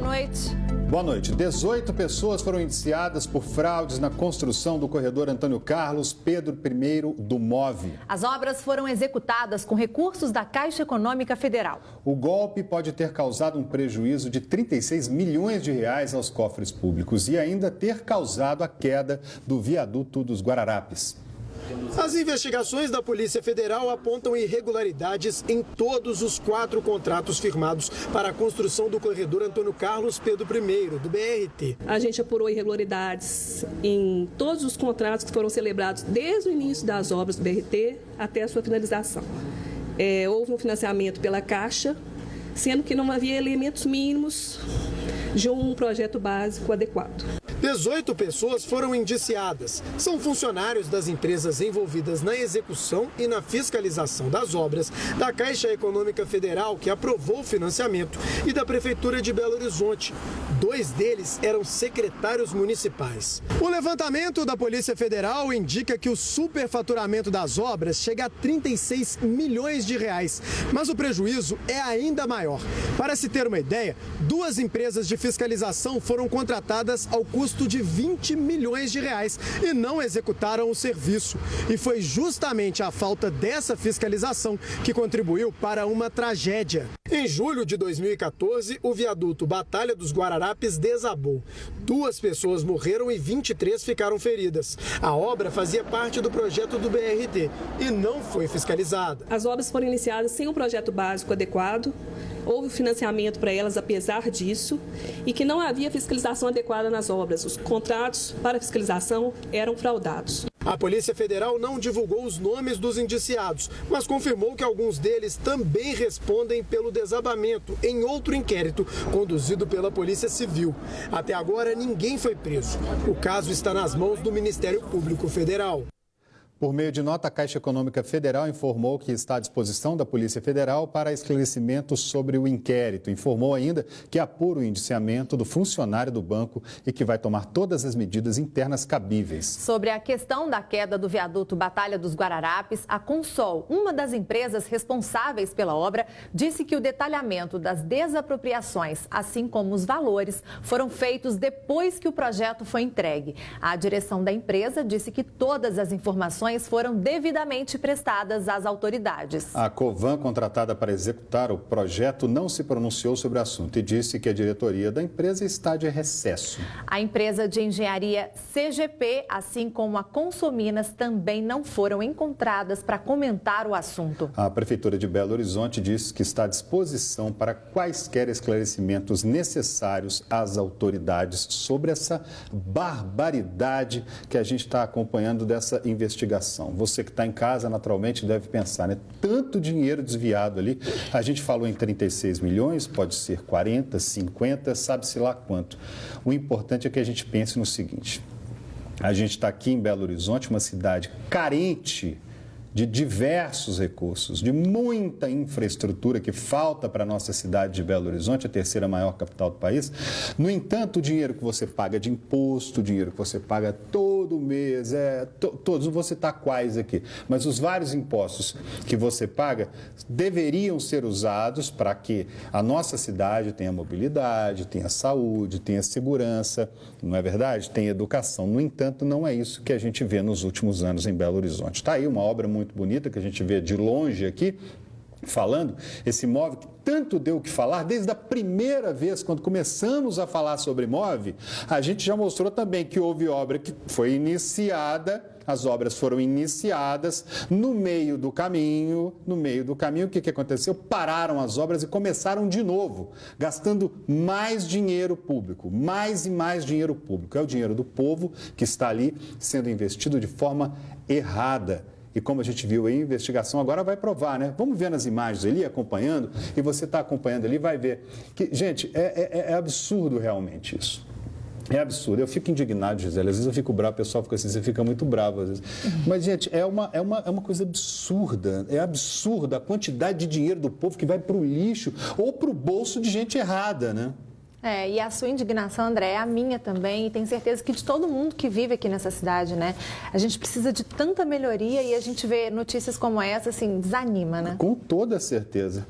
noite. Boa noite. 18 pessoas foram indiciadas por fraudes na construção do corredor Antônio Carlos Pedro I do MOVE. As obras foram executadas com recursos da Caixa Econômica Federal. O golpe pode ter causado um prejuízo de 36 milhões de reais aos cofres públicos e ainda ter causado a queda do viaduto dos Guararapes. As investigações da Polícia Federal apontam irregularidades em todos os 4 contratos firmados para a construção do corredor Antônio Carlos Pedro I, do BRT. A gente apurou irregularidades em todos os contratos que foram celebrados desde o início das obras do BRT até a sua finalização. Houve um financiamento pela Caixa, sendo que não havia elementos mínimos de um projeto básico adequado. 18 pessoas foram indiciadas. São funcionários das empresas envolvidas na execução e na fiscalização das obras, da Caixa Econômica Federal, que aprovou o financiamento, e da Prefeitura de Belo Horizonte. 2 deles eram secretários municipais. O levantamento da Polícia Federal indica que o superfaturamento das obras chega a 36 milhões de reais, mas o prejuízo é ainda maior. Para se ter uma ideia, 2 empresas de fiscalização foram contratadas ao custo de 20 milhões de reais e não executaram o serviço. E foi justamente a falta dessa fiscalização que contribuiu para uma tragédia. Em julho de 2014, o viaduto Batalha dos Guararapes desabou. 2 pessoas morreram e 23 ficaram feridas. A obra fazia parte do projeto do BRT e não foi fiscalizada. As obras foram iniciadas sem um projeto básico adequado. Houve financiamento para elas apesar disso e que não havia fiscalização adequada nas obras. Os contratos para fiscalização eram fraudados. A Polícia Federal não divulgou os nomes dos indiciados, mas confirmou que alguns deles também respondem pelo desabamento em outro inquérito conduzido pela Polícia Civil. Até agora, ninguém foi preso. O caso está nas mãos do Ministério Público Federal. Por meio de nota, a Caixa Econômica Federal informou que está à disposição da Polícia Federal para esclarecimento sobre o inquérito. Informou ainda que apura o indiciamento do funcionário do banco e que vai tomar todas as medidas internas cabíveis. Sobre a questão da queda do viaduto Batalha dos Guararapes, a Consol, uma das empresas responsáveis pela obra, disse que o detalhamento das desapropriações, assim como os valores, foram feitos depois que o projeto foi entregue. A direção da empresa disse que todas as informações foram devidamente prestadas às autoridades. A Covan, contratada para executar o projeto, não se pronunciou sobre o assunto e disse que a diretoria da empresa está de recesso. A empresa de engenharia CGP, assim como a Consominas, também não foram encontradas para comentar o assunto. A Prefeitura de Belo Horizonte disse que está à disposição para quaisquer esclarecimentos necessários às autoridades sobre essa barbaridade que a gente está acompanhando dessa investigação. Você que está em casa, naturalmente, deve pensar, né? Tanto dinheiro desviado ali. A gente falou em 36 milhões, pode ser 40, 50, sabe-se lá quanto. O importante é que a gente pense no seguinte. A gente está aqui em Belo Horizonte, uma cidade carente de diversos recursos, de muita infraestrutura que falta para a nossa cidade de Belo Horizonte, a 3ª maior capital do país. No entanto, o dinheiro que você paga de imposto, o dinheiro que você paga todo mês, todos, não vou citar quais aqui, mas os vários impostos que você paga deveriam ser usados para que a nossa cidade tenha mobilidade, tenha saúde, tenha segurança, não é verdade? Tenha educação. No entanto, não é isso que a gente vê nos últimos anos em Belo Horizonte. Está aí uma obra muito bonita que a gente vê de longe aqui, falando, esse MOVE que tanto deu o que falar, desde a primeira vez, quando começamos a falar sobre MOVE, a gente já mostrou também que houve obra que foi iniciada, as obras foram iniciadas, no meio do caminho, o que aconteceu? Pararam as obras e começaram de novo, gastando mais dinheiro público, mais e mais dinheiro público. É o dinheiro do povo que está ali sendo investido de forma errada. E como a gente viu aí, a investigação agora vai provar, né? Vamos ver nas imagens ali, acompanhando, e você está acompanhando ali, vai ver. Que, gente, é absurdo realmente isso. É absurdo. Eu fico indignado, Gisele. Às vezes eu fico bravo, o pessoal fica assim, você fica muito bravo às vezes. Mas, gente, é uma coisa absurda. É absurda a quantidade de dinheiro do povo que vai para o lixo ou para o bolso de gente errada, né? E a sua indignação, André, é a minha também, e tenho certeza que de todo mundo que vive aqui nessa cidade, né? A gente precisa de tanta melhoria e a gente vê notícias como essa, assim, desanima, né? Com toda certeza.